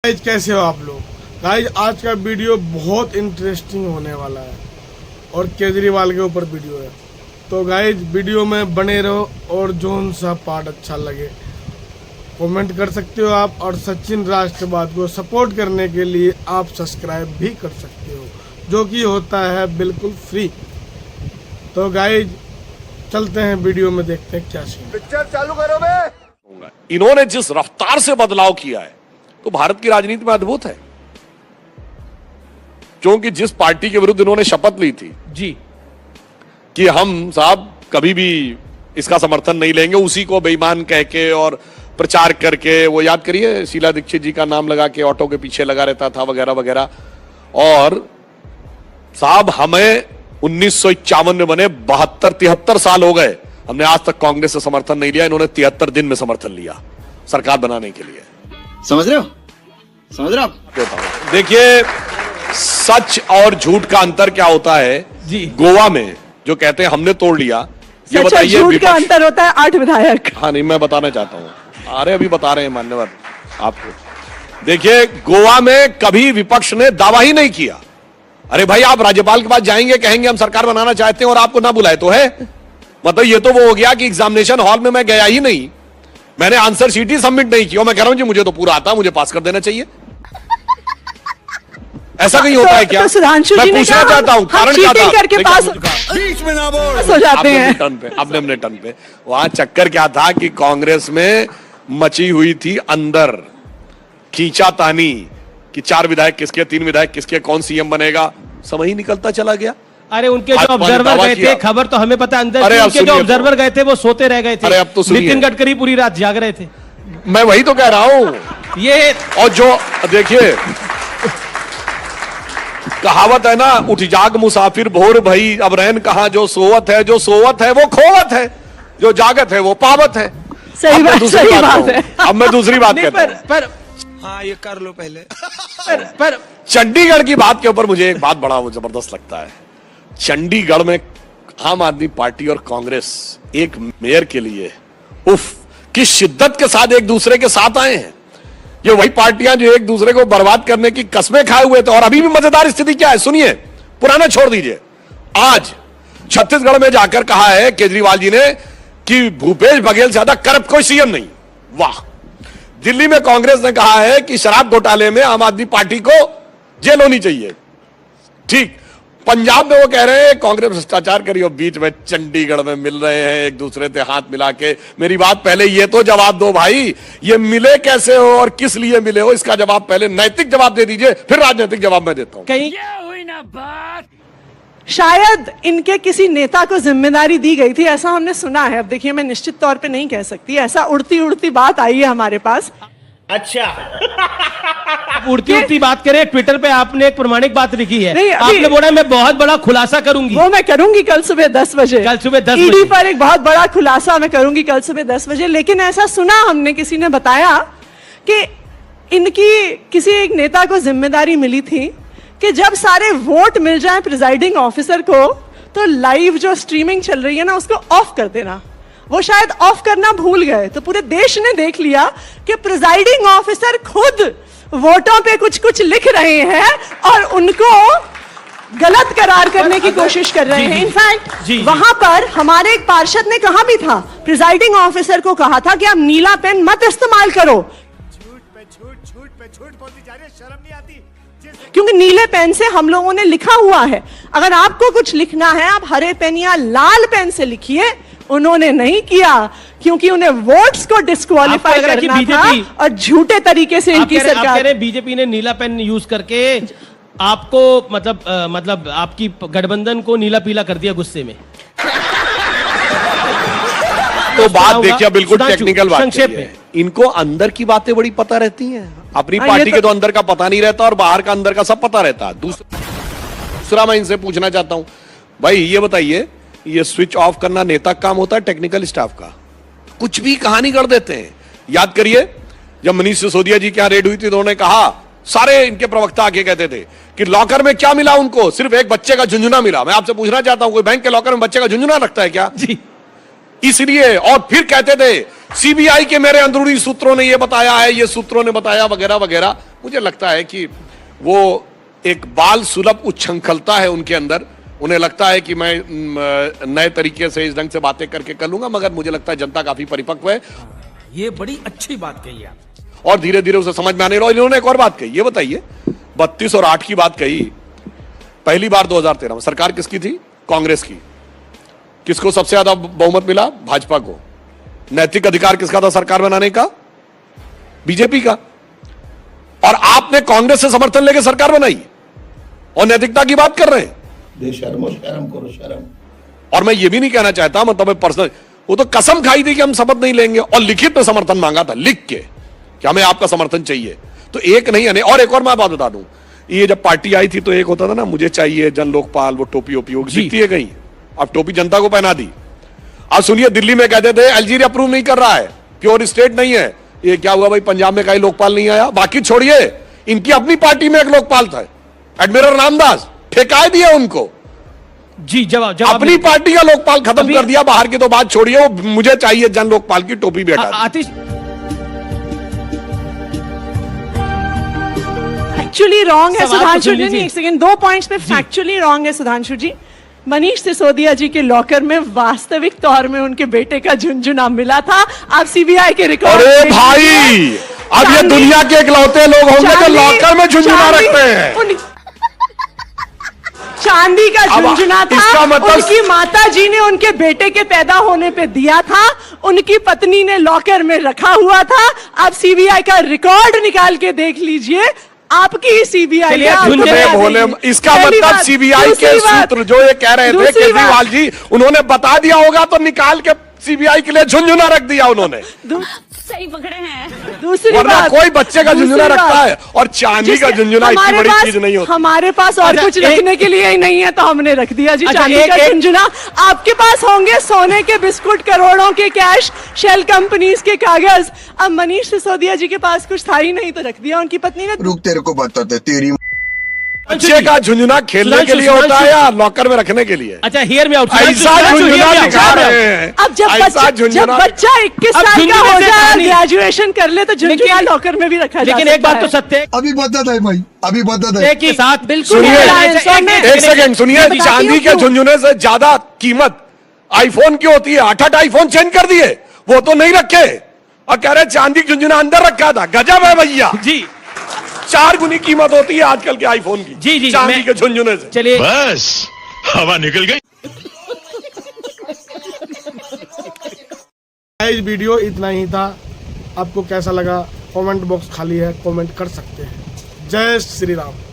Guys कैसे हो आप लोग। गाइज आज का वीडियो बहुत इंटरेस्टिंग होने वाला है और केजरीवाल के ऊपर वीडियो है। तो गाइज वीडियो में बने रहो और जोन सा पार्ट अच्छा लगे कमेंट कर सकते हो आप, और सचिन राष्ट्रवाद को सपोर्ट करने के लिए आप सब्सक्राइब भी कर सकते हो, जो कि होता है बिल्कुल फ्री। तो गाइज चलते हैं वीडियो में, देखते हैं क्या सीन। पिक्चर चालू करो बे। इन्होंने जिस रफ्तार से बदलाव किया है तो भारत की राजनीति में अद्भुत है, क्योंकि जिस पार्टी के विरुद्ध इन्होंने शपथ ली थी जी कि हम साहब कभी भी इसका समर्थन नहीं लेंगे, उसी को बेईमान कह के और प्रचार करके, वो याद करिए शीला दीक्षित जी का नाम लगा के ऑटो के पीछे लगा रहता था वगैरह वगैरह। और साहब हमें 1951 में बने 72-73 साल हो गए, हमने आज तक कांग्रेस से समर्थन नहीं लिया। इन्होंने 73 दिन में समर्थन लिया सरकार बनाने के लिए। समझ रहे हो? समझ रहे हो आप? देखिए सच और झूठ का अंतर क्या होता है जी। गोवा में जो कहते हैं हमने तोड़ लिया, ये सच और बताइए झूठ का अंतर होता है 8 विधायक। हाँ नहीं मैं बताना चाहता हूं, अरे अभी बता रहे हैं मान्यवर आपको। देखिए गोवा में कभी विपक्ष ने दावा ही नहीं किया। अरे भाई आप राज्यपाल के पास जाएंगे, कहेंगे हम सरकार बनाना चाहते हैं और आपको ना बुलाए तो है, मतलब ये तो वो हो गया कि एग्जामिनेशन हॉल में मैं गया ही नहीं, मैंने आंसर शीट ही सबमिट नहीं की और मैं कह रहा हूं जी मुझे तो पूरा आता, मुझे पास कर देना चाहिए। ऐसा नहीं होता है क्या? तो सुधांशु मैं जी ने पूछना कहा, चाहता हूं हम कारण क्या चीटिंग था? करके देखिए, पास बीच में ना बोल। हो जाते हैं। अपने टर्न पे वहां चक्कर क्या था कि कांग्रेस में मची हुई थी अंदर खींचातानी कि 4 विधायक किसके, 3 विधायक किसके, कौन सीएम बनेगा, समय ही निकलता चला गया। अरे उनके जो ऑब्जर्वर गए थे, खबर तो हमें पता अंदर अरे थी, अब उनके जो सुनिए ऑब्जर्वर गए थे वो सोते रह गए थे। अरे अब तो सुनिए। नितिन गडकरी पूरी रात जाग रहे थे। मैं वही तो कह रहा हूं। ये और जो देखिए कहावत है ना, उठ जाग मुसाफिर भोर भई, अब रैन कहां, जो सोवत है वो खोवत है, जो जागत है वो पावत है। सही अब मैं बात, दूसरी सही बात बात कहूं। है। अब मैं दूसरी बात नहीं, कहता हूं। पर हाँ ये कर लो पहले। पर चंडीगढ़ की बात के ऊपर मुझे एक बात बड़ा जबरदस्त लगता है। चंडीगढ़ में आम आदमी पार्टी और कांग्रेस एक मेयर के लिए उफ किस शिद्दत के साथ एक दूसरे के साथ आए हैं। ये वही पार्टियां जो एक दूसरे को बर्बाद करने की कसमें खाए हुए थे। और अभी भी मजेदार स्थिति क्या है सुनिए, पुराना छोड़ दीजिए। आज छत्तीसगढ़ में जाकर कहा है केजरीवाल जी ने कि भूपेश बघेल से ज्यादा करप्ट कोई सीएम नहीं। वाह। दिल्ली में कांग्रेस ने कहा है कि शराब घोटाले में आम आदमी पार्टी को जेल होनी चाहिए। ठीक। पंजाब में वो कह रहे हैं कांग्रेस भ्रष्टाचार करी, और बीच में चंडीगढ़ में मिल रहे हैं एक दूसरे से हाथ मिला के। मेरी बात पहले ये तो जवाब दो भाई, ये मिले कैसे हो और किस लिए मिले हो, इसका जवाब पहले नैतिक जवाब दे दीजिए, फिर राजनीतिक जवाब मैं देता हूं। कहीं शायद इनके किसी नेता को जिम्मेदारी दी गई थी, ऐसा हमने सुना है। अब देखिए मैं निश्चित तौर पे नहीं कह सकती, ऐसा उड़ती उड़ती बात आई है हमारे पास। उड़ती उड़ती बात करें, ट्विटर पे आपने एक प्रमाणिक बात लिखी है। नहीं, अभी- आपने बोला मैं बहुत बड़ा खुलासा करूंगी। वो मैं करूंगी कल सुबह 10 बजे। कल सुबह 10 ईडी बजे। पर एक बहुत बड़ा खुलासा मैं करूंगी कल सुबह 10 बजे। लेकिन ऐसा सुना हमने, किसी ने बताया कि इनकी किसी एक नेता को जिम्मेदारी मिली थी कि जब सारे वोट मिल जाए प्रिजाइडिंग ऑफिसर को, तो लाइव जो स्ट्रीमिंग चल रही है ना उसको ऑफ कर देना। वो शायद ऑफ करना भूल गए, तो पूरे देश ने देख लिया कि प्रिजाइडिंग ऑफिसर खुद वोटों पे कुछ कुछ लिख रहे हैं और उनको गलत करार करने की कोशिश कर रहे हैं। इनफैक्ट वहां पर हमारे एक पार्षद ने कहा भी था, प्रिजाइडिंग ऑफिसर को कहा था कि आप नीला पेन मत इस्तेमाल करो, झूठ बोलती जा रही है, शर्म नहीं आती। क्योंकि नीले पेन से हम लोगों ने लिखा हुआ है। अगर आपको कुछ लिखना है आप हरे पेन या लाल पेन से लिखिए। उन्होंने नहीं किया क्योंकि उन्हें वोट्स को डिस्क्वालीफाई करना था और झूठे तरीके से इनकी सरकार। बीजेपी ने नीला पेन यूज करके आपको मतलब आपकी गठबंधन को नीला पीला कर दिया गुस्से में। तो बात देखिए बिल्कुल सुधांशु, टेक्निकल बात संक्षेप करिए। में। इनको अंदर की बातें बड़ी पता रहती हैं, अपनी हाँ, पार्टी ये के तो अंदर का पता नहीं रहता और बाहर का अंदर का सब पता रहता है। दूसरा मैं इनसे पूछना चाहता हूं भाई, ये बताइए ये स्विच ऑफ करना नेता का काम होता है टेक्निकल स्टाफ का? कुछ भी कहानी कर देते हैं। याद करिए जब मनीष सिसोदिया जी क्या रेड हुई थी तो उन्होंने कहा, सारे इनके प्रवक्ता आके कहते थे कि लॉकर में क्या मिला उनको, सिर्फ एक बच्चे का झुंझुना मिला। मैं आपसे पूछना चाहता हूं कोई बैंक के लॉकर में बच्चे का झुंझुना रखता है क्या? जी। इसलिए, और फिर कहते थे सीबीआई के मेरे अंदरूनी सूत्रों ने ये बताया है, ये सूत्रों ने बताया वगैरह वगैरह। मुझे लगता है कि वो एक बाल सुलभ उच्छृंखलता है उनके अंदर। उन्हें लगता है कि मैं नए तरीके से इस ढंग से बातें करके कर लूंगा, मगर मुझे लगता है जनता काफी परिपक्व है ये बड़ी अच्छी बात कही आप। और धीरे धीरे उसे समझ में आने लगा। इन्होंने एक और बात कही, ये बताइए 32 और 8 की बात कही। पहली बार 2013 में सरकार किसकी थी? कांग्रेस की। किसको सबसे ज्यादा बहुमत मिला? भाजपा को। नैतिक अधिकार किसका था सरकार बनाने का? बीजेपी का। और आपने कांग्रेस से समर्थन लेकर सरकार बनाई और नैतिकता की बात कर रहे हैं। बेशर्मो, शर्म करो, शर्म। और मैं ये भी नहीं कहना चाहता, मतलब पर्सनल, वो तो कसम खाई थी कि हम शपथ नहीं लेंगे और लिखित में समर्थन मांगा था, लिख के कि हमें आपका समर्थन चाहिए। तो एक नहीं है। और एक और मैं बात बता दूं, ये जब पार्टी आई थी तो एक होता था ना, मुझे चाहिए जन लोकपाल, वो टोपी उपयोग दिखती है कहीं, अब टोपी जनता को पहना दी। अब सुनिए, दिल्ली में कहते थे अल्जीरिया अप्रूव नहीं कर रहा है, प्योर स्टेट नहीं है। ये क्या हुआ भाई, पंजाब में कहीं लोकपाल नहीं आया। बाकी छोड़िए, इनकी अपनी पार्टी में एक लोकपाल था, एडमिरल रामदास, ठेकाए दिया उनको। जी जवाब अपनी पार्टी का लोकपाल खत्म कर दिया। बाहर की तो बात छोड़िए, वो मुझे चाहिए जन लोकपाल की टोपी बेटा। आतिश फैक्चुअली रॉन्ग है सवाल सुधांशु पूछ जी। लीजिए। एक सेकंड, 2 पॉइंट्स पे फैक्चुअली रॉन्ग है सुधांशु जी। मनीष सिसोदिया जी के लॉकर में वास्तविक तौर में उनके बेटे का झुनझुना मिला था। आप सीबीआई के रिकॉर्ड। अरे भाई, अब ये दुनिया के इकलौते लोग होंगे जो लॉकर में झुनझुना रखते हैं। चांदी का अब झुनझुना था, इसका मतलब- उनकी माता जी ने उनके बेटे के पैदा होने पे दिया था, उनकी पत्नी ने लॉकर में रखा हुआ था। आप सीबीआई का रिकॉर्ड निकाल के देख लीजिए, आपकी सीबीआई चलिए, का आपको झुनझुने बता बोले, देगी। इसका पहली मतलब बात। सीबीआई के दूसरी बात- सूत्र जो ये कह रहे थे दूसरी केजरीवाल बात- जी, उन्होंने बता दिया होगा तो निकाल के सीबीआई के लिए झुनझुना रख दिया उन्होंने। सही पकड़े हैं। दूसरी वरना बात, कोई बच्चे का झुनझुना दूसरी रखता बात, है और चांदी का जिससे झुनझुना इतनी हमारे बड़ी पास- चीज नहीं होती। हमारे पास और अच्छा, कुछ रखने के लिए ही नहीं है तो हमने रख दिया जी अच्छा, चांदी का एक- झुनझुना। आपके पास होंगे सोने के बिस्कुट, करोड़ों के कैश, शेल कंपनीज के कागज। अब मनीष सिसोदिया जी के पास कुछ था ही नहीं तो रख दिया उनकी पत्नी ने। रुक, तेरे को बताते तेरी बच्चे का झुनझुना खेलने के लिए होता है या लॉकर में रखने के लिए? अच्छा, हियर में आउट। ऐसा झुनझुना दिखा रहे हैं। अब जब ऐसा बच्चा झुनझुना 21 अब साल का झुनझुने हो से जाए, कहानी- ग्रेजुएशन कर ले तो झुनझुना लेकिन- लॉकर में भी रखा जा लेकिन एक बात तो सत्य है, अभी बदत है भाई, अभी बदत है। एक के साथ बिल्कुल सुनिए, रिलायंस और मैं- एक सेकंड सुनिए, मैं बताती चांदी हूँ के क्यों। झुनझुने से ज्यादा कीमत आईफोन की होती है। 8 आईफोन चेंज कर दिए, वो तो नहीं रखे और कह रहे चांदी का झुनझुना अंदर रखा था। गजब है भैया, जी 4 गुनी कीमत होती है आजकल के आईफोन की। जी, चांदी मैं- के झुनझुने से। चलिए। बस हवा निकल गई। गाइस वीडियो इतना ही था। आपको कैसा लगा? कमेंट बॉक्स खाली है, कमेंट कर सकते हैं। जय श्री राम।